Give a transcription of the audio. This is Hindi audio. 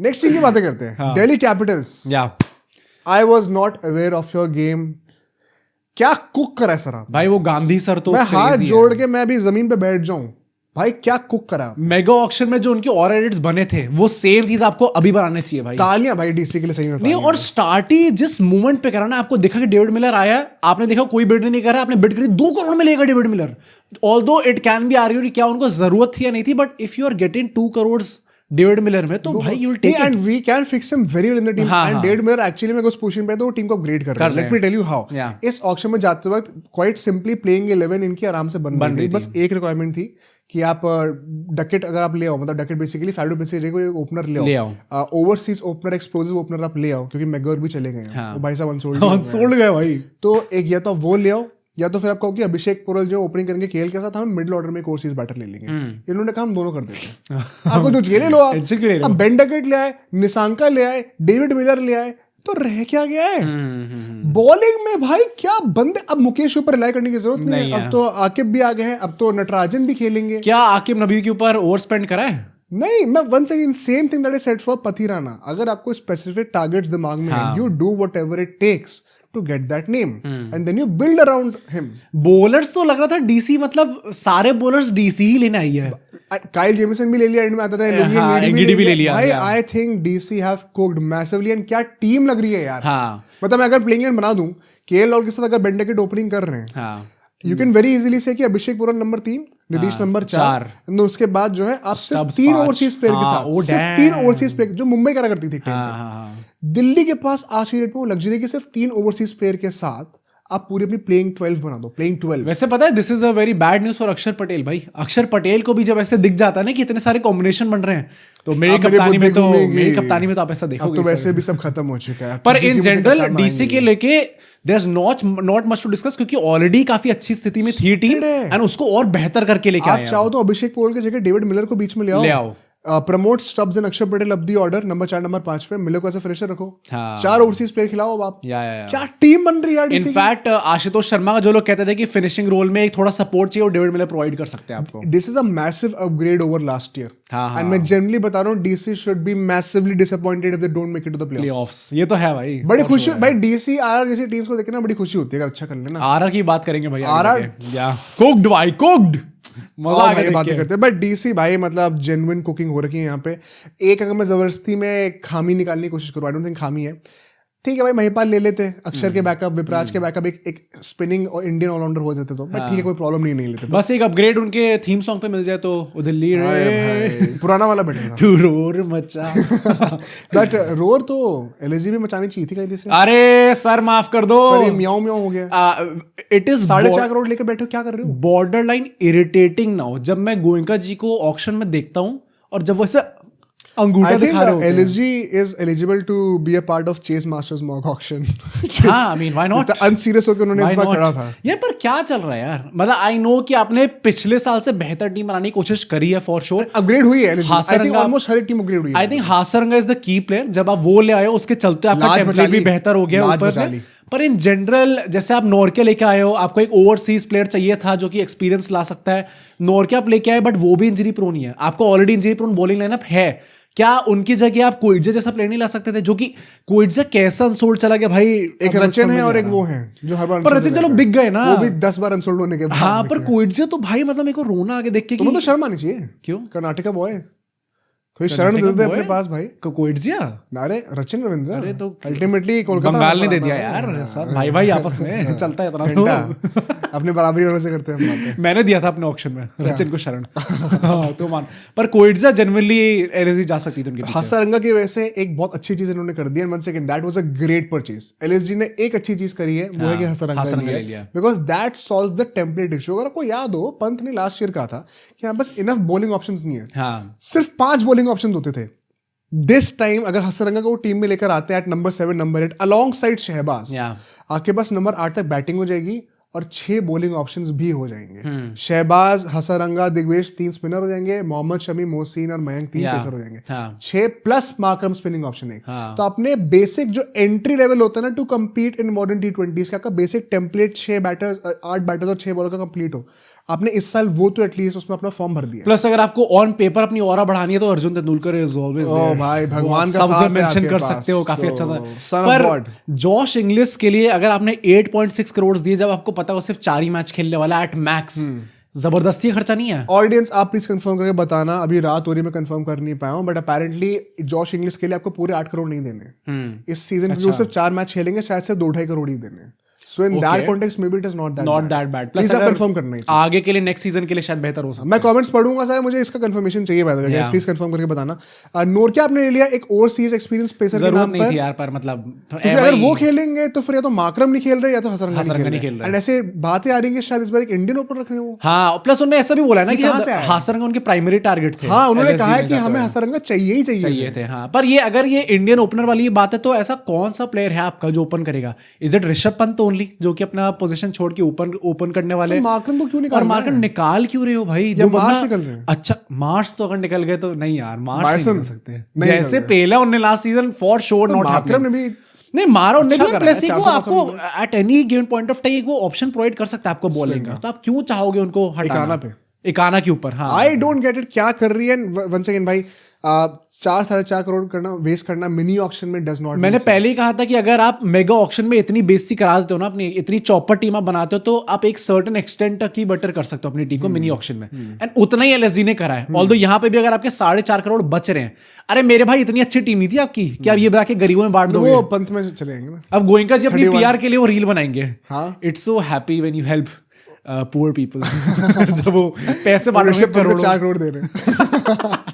नेक्स्ट टीम की बातें करते हैं, Delhi Capitals. I was not aware of your game. क्या कुक करा है सर आप भाई, वो गांधी सर तो मैं हाथ जोड़ के मैं अभी जमीन पे बैठ जाऊं भाई, क्या कुक करा। मेगा ऑक्शन में जो उनके और एडिट्स बने थे वो सेम चीज आपको अभी बनाने चाहिए भाई। तालियां भाई डीसी के लिए, सही में नहीं, और स्टार्ट ही जिस मूवमेंट पे करा ना, आपको देखा कि डेविड मिलर आया, आपने देखा कोई बिड नहीं करा, आपने बिड करी 2 करोड़ में लेगा David Miller. Although it can be argued क्या उनको जरूरत थी या नहीं थी, but if you are getting 2 crore David Miller में, तो भाई you will take it and we can fix him very well in the team. And David Miller actually में उस पोजीशन पे तो वो टीम को अपग्रेड कर रहा है। Let me tell you how. इस ऑक्शन में जाते वक्त क्वाइट सिंपली प्लेइंग 11 इनकी आराम से बन रही थी। बस एक रिक्वायरमेंट थी कि आप डकेट अगर आप ले आओ, मतलब डकेट बेसिकली फैडो बेसिकली कोई ओपनर ले आओ, ओवरसीज ओपनर, एक्सप्लोसिव ओपनर आप ले आओ, क्योंकि मैगोर भी चले गए हैं, वो भाई साहब अनसोल्ड गए भाई। तो एक या तो वो ले आओ, या तो फिर आप कहो कि अभिषेक पुरल जो ओपनिंग करेंगे केएल के साथ, हम मिडिल ऑर्डर में कोर्सेज बैटर ले लेंगे। इन्होंने कहा हम दोनों कर देते हैं, आपको जो चाहिए ले लो आप। अब बेन डकेट ले आए, निशांका ले आए, डेविड मिलर ले आए, तो रह क्या गया है बॉलिंग में भाई? क्या बंदे, अब मुकेश ऊपर रिलाई करने की जरूरत नहीं है। अब तो आकिब भी आ गए हैं, अब तो नटराजन भी खेलेंगे। क्या आकिब नबी के ऊपर ओवर स्पेंड करा है? नहीं, मैं once again same thing that is said for Pathirana. अगर आपको स्पेसिफिक टारगेट्स दिमाग में है, you do whatever it takes to get that name and then you build around him. Bowlers तो लग रहा था डीसी, मतलब सारे बॉलर्स डीसी ही लेने आई है। काइल जेमिसन भी ले लिया, एंड में आता था एंगिडी भी ले लिया भाई। I think DC have cooked massively, and क्या टीम लग रही है यार। मतलब मैं अगर प्लेइंग लाइन बना दूं, केएल राहुल के साथ अगर बेन डकेट ओपनिंग कर रहे हैं, यू कैन वेरी इजीली से कि अभिषेक पुरल नंबर 3, नीतीश नंबर 4, उसके बाद जो है आप सिर्फ 3 ओवरसीज प्लेयर के साथ, सिर्फ 3 ओवरसीज प्लेयर, जो मुंबई करा करती थी। दिल्ली के पास आज की डेट में वो लग्जरी के सिर्फ 3 ओवरसीज प्लेयर के साथ आप पूरी अपनी प्लेइंग 12 बना दो, प्लेइंग 12। वैसे पता है, this is a very bad news for अक्षर पटेल भाई। अक्षर पटेल को भी जब ऐसे दिख जाता है ना कि इतने सारे कॉम्बिनेशन बन रहे हैं, तो मेरी कप्तानी में तो आप ऐसा देखोगे। अब तो वैसे भी सब खत्म हो चुका है। पर इन जनरल डीसी के लेके there is not much to discuss, क्योंकि ऑलरेडी काफी अच्छी स्थिति में थी टीम, एंड उसको और बेहतर करके लेके आए। आप चाहो तो अभिषेक पुरल की जगह डेविड मिलर को बीच में ले आओ। प्रमोट स्टब्स एंड अक्षर पटेल अब दी ऑर्डर नंबर 4 नंबर 5 पे, मिलर को ऐसे फ्रेशर रखो। 4 ओवरसीज प्लेयर खिलाओ आप। क्या टीम बन रही है यार। इनफैक्ट आशुतोष शर्मा का जो लोग कहते थे कि फिनिशिंग रोल में एक थोड़ा सपोर्ट चाहिए, और डेविड मिलर प्रोवाइड कर सकते हैं आपको। This is a massive upgrade over last year, and मैं जनरली बता रहा हूं DC should be massively disappointed if they don't make it to the playoffs. ये तो है भाई, बड़ी खुशी भाई। डीसी आरआर जैसी टीम्स को देखना बड़ी खुशी होती है अगर अच्छा कर लेना। आरआर की बात करेंगे भाई, आरआर कुक्ड भाई, कुक्ड मजा आ गया बातें करते हैं। बट डीसी भाई मतलब जेन्युइन कुकिंग हो रखी है यहाँ पे। एक अगर मैं जबरदस्ती में खामी निकालने की कोशिश करूँ, आई डोंट थिंक खामी है, ठीक है भाई, महिपाल ले लेते, अक्षर के बैकअप, विपराज के बैकअप, एक स्पिनिंग और इंडियन ऑलराउंडर हो जाते तो बट ठीक है, कोई प्रॉब्लम नहीं लेते। बस एक अपग्रेड उनके थीम सॉन्ग पे मिल जाए तो दिल्ली पुराना वाला बैठेगा, तू रोर मचा। बट रोर तो एलएसजी भी मचानी चाहिए थी कहीं से। अरे सर माफ कर दो, म्याऊं म्याऊं हो गया। इट इज 4.5 करोड़ लेके बैठे हो, क्या कर रहे हो? बॉर्डर लाइन इरिटेटिंग नाउ जब मैं गोयनका जी को ऑक्शन में देखता हूँ, और जब वैसे अंगूठा दिखा रहे होते हैं। LSG is eligible to be a part of Chase Masters mock auction. हाँ, I mean, why not? अनसीरियस होकर उन्होंने इस बार करा था। यार पर क्या चल रहा है यार, मतलब आई नो कि आपने पिछले साल से बेहतर टीम बनाने की कोशिश करी है फॉर श्योर, अपग्रेड हुई है LSG। I think almost हर एक टीम अपग्रेड हुई है। I think Hasaranga is the key player, जब आप वो ले आए हो उसके चलते आपका टेम्पलेट भी बेहतर हो गया ऊपर से। पर इन जनरल जैसे आप नॉर्के लेके आए हो, आपको एक ओवरसीज प्लेयर चाहिए था जो कि एक्सपीरियंस ला सकता है, नॉर्के आप लेके आए, बट वो भी इंजरी प्रोन ही है, आपको already injury prone bowling lineup है। क्या उनकी जगह आप कोइटजे जैसा प्लेयर नहीं ला सकते थे, जो कि कोइटजे कैसा अनसोल्ड चला गया भाई? एक रचन है और एक वो है जो हर बार, पर रचन चलो बिक गए ना, वो भी 10 बार अनसोल्ड होने के बाद। हाँ, पर कोइटजे तो भाई मतलब मेरे को रोना आगे देख के। तुम्हें तो शर्म आनी चाहिए। क्यों? कर्नाटका बॉय, थोड़ी शरण दे दे अपने पास भाई। कोइटजिया, अरे रचन रविंद्र, अरे तो अल्टीमेटली कोलकाता बंगाल ने दे दिया यार सर, भाई भाई आपस में चलता है इतना, अपने बराबरी वालों से करते हैं। मैंने दिया था अपने ऑक्शन में रचन को शरण। तो मान, पर कोइटजिया जनरली एलएसजी जा सकती थी उनके पीछे। हासरंगा की वजह से एक बहुत अच्छी चीज इन्होंने कर दी, and one second that was a great purchase. LSG ने एक अच्छी चीज करी है, वो है कि हासरंगा ले लिया, because that solves the template issue. अगर आपको याद हो, पंत ने लास्ट ईयर कहा था कि यहाँ बस इनफ बॉलिंग ऑप्शंस नहीं है, सिर्फ 5 बॉलिंग ऑप्शन होते थे। दिस टाइम अगर हसरंगा को टीम में लेकर आते हैं at number 7 number 8 alongside Shahbaz, आपके पास नंबर 8 तक बैटिंग हो जाएगी, और 6 बॉलिंग ऑप्शंस भी हो जाएंगे। शहबाज, हसरंगा, दिग्वेश 3 स्पिनर हो जाएंगे, मोहम्मद शमी, मोहसिन और मयंक 3 पेसर हो जाएंगे। 6 प्लस मार्करम स्पिनिंग ऑप्शन है। तो अपने बेसिक जो एंट्री लेवल होता है ना to compete in modern T20s का बेसिक टेम्पलेट 6 बैटर्स 8 बैटर्स और 6 बॉलर का कंप्लीट हो, आपने इस साल वो तो एटलीस्ट उसमें अपना फॉर्म भर दिया। प्लस अगर आपको ऑन पेपर अपनी ऑरा बढ़ानी है तो Arjun Tendulkar is always there. भाई भगवान का साथ मेंशन कर सकते हो, काफी अच्छा था। पर जॉश इंग्लिश के लिए अगर आपने 8.6 करोड़ दिए, जब आपको पता है वो सिर्फ 4 ही मैच खेलने वाला एट मैक्स, जबरदस्ती खर्चा नहीं है। ऑडियंस आप प्लीज कंफर्म करके बताना, अभी रात हो रही मैं कंफर्म कर नहीं पाया हूं, बट अपेरेंटली जॉश इंग्लिश के लिए आपको पूरे 8 करोड़ नहीं देने इस सीजन में। सिर्फ 4 मैच खेलेंगे, शायद से 2-2.5 करोड़ ही देने। So in that context maybe it is not that bad. Plus अगर कंफर्म करना है आगे के लिए नेक्स्ट सीजन के लिए शायद बेहतर हो सकता है। मैं कमेंट्स पढ़ूंगा सर, मुझे इसका कंफर्मेशन चाहिए by the way, please confirm करके बताना। नोरकिया आपने ले लिया एक ओवरसीज एक्सपीरियंस पेसर के नाम पर। नहीं थी यार, पर मतलब क्योंकि अगर वो खेलेंगे तो फिर या तो माकरम नहीं खेल रहे या तो हसरंगा नहीं खेल रहे। एंड ऐसे बातें आ रही है कि शायद इस बार एक इंडियन ओपनर रख रहे हो। हां, प्लस उन्होंने ऐसा भी बोला है ना कि हसरंगा उनके प्राइमरी टारगेट थे। हां, उन्होंने कहा है कि हमें हसरंगा चाहिए थे। हां, पर ये अगर ये इंडियन ओपनर वाली बात है तो ऐसा कौन सा प्लेयर है आपका जो ओपन करेगा? Is it Rishabh Pant only जो कि अपना पोजीशन छोड़ के ओपन करने वाले? मार्करम को क्यों निकाल? और मार्करम निकाल क्यों रहे हो भाई? जो मार्च निकल रहे हैं। अच्छा, मार्च तो अगर निकल गए तो नहीं यार, मार्च नहीं निकल सकते। जैसे पेला उन्होंने last season for sure not Markram ने भी नहीं मारा उन्होंने भी। प्लस को आपको at any given point of time वो ऑप्शन प्रोवाइड कर सकता है आपको बॉलिंग का, तो आप क्यों चाहोगे उनको हटाना? इकाना के ऊपर। हाँ, आई डोंट गेट इट, क्या कर रही है वंस अगेन भाई। 4-4.5 करोड़ करना वेस्ट करना मिनी ऑक्शन में डज नॉट। मैंने पहले ही कहा था कि अगर आप मेगा ऑक्शन में इतनी बेइज्जती करा देते हो ना, अपनी इतनी चौपर टीम आप बनाते हो, तो आप एक सर्टेन एक्सटेंट तक ही बेटर कर सकते हो अपनी टीम को मिनी ऑक्शन में। एंड उतना ही एलएसजी ने करा है। ऑल्दो यहाँ पे भी अगर आपके 4.5 करोड़ बच रहे हैं, अरे मेरे भाई इतनी अच्छी टीम नहीं थी आपकी कि आप ये बता के गरीबों में बांट दोगे? वो पंत में चले जाएंगे ना। अब गोइंका जी अपनी पीआर के लिए वो रील बनाएंगे। It's so happy when you help poor people. जब वो पैसे बांटने 4 करोड़ दे रहे हैं।